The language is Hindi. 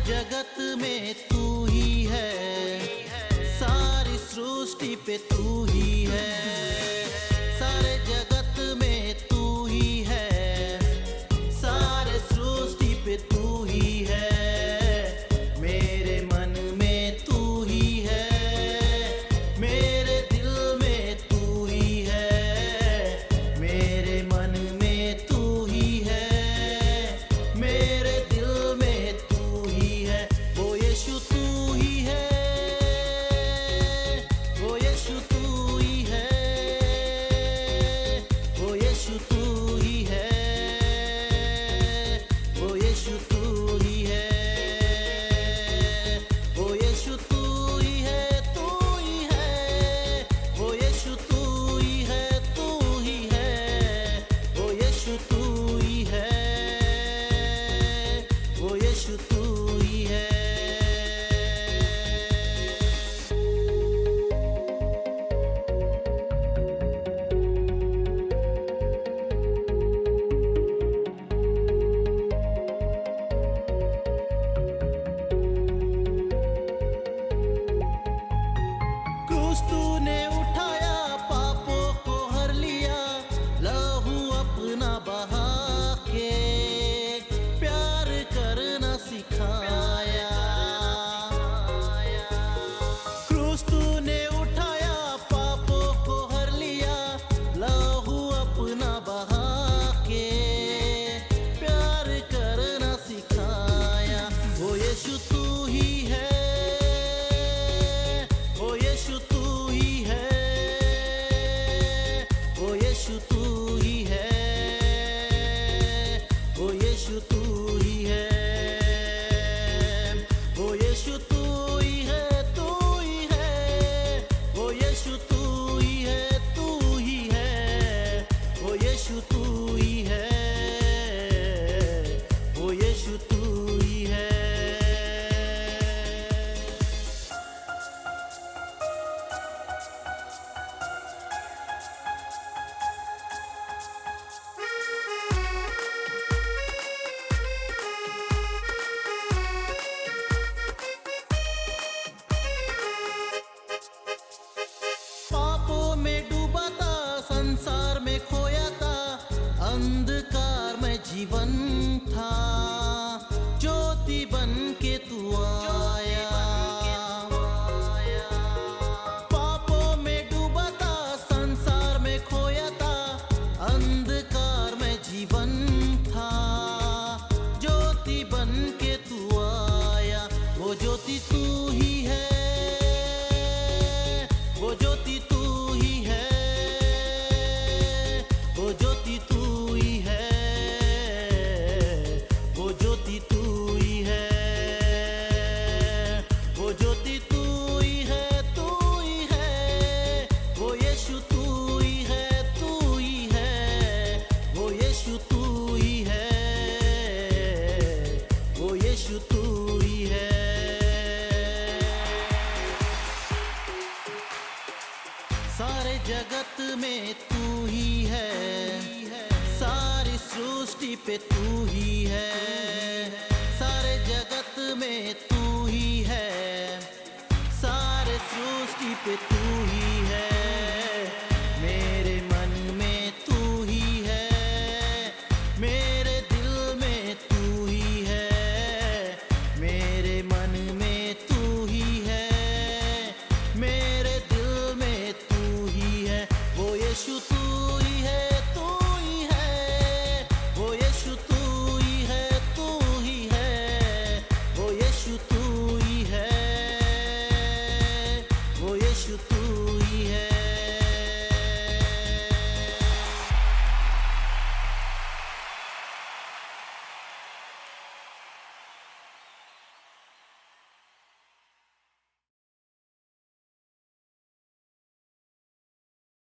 जगत में तू ही है, सारी सृष्टि पे तू ही है। सारे जगत में तू ही है, सारे सृष्टि पे तू ही है। मेरे मन में तू ही है, मेरे दिल में तू ही है। मेरे मन में तू ही है, मेरे दिल में तू ही है। वो यीशु तू ही है, वो यीशु तू ही है, वो यीशु तू ही है, वो यीशु तू ही है, वो यीशु तू ही है, तू ही है। वो यीशु तू ही है, तू ही है, वो यीशु तू ही है, वो यीशु तू ही है। क्रूस तूने उठाया, पापों को हर लिया, लहू अपना बहा के प्यार करना सिखाया। क्रूस तूने उठाया, पापों को हर लिया, लहू अपना बहा के प्यार करना सिखाया। वो यीशु तू ही है, वो यीशु तू ही है, वो यीशु तू ही है, वो यीशु तू ही है, वो यीशु तू ही है, तू ही है, वो यीशु तू ही है, तू ही है, वो यीशु तू ही है, वो यीशु तू ही है। पापों में डूबा था, संसार में खोया था, अंधकार में जीवन था, ज्योति बन के तू आया। पापों में डूबा था, संसार में खोया था, अंधकार में जीवन था, ज्योति बन के तू आया। वो ज्योति तू ही है, वो ज्योति तू ही है, वो ज्योति तू ही है, वो ज्योति तू ही है, वो ज्योति तू ही है, तू ही है, वो यीशु तू ही है, तू ही है, वो यीशु तू ही है, वो यीशु तू ही है। सारे जगत में तू ही है, सारी सृष्टि पे तू ही है।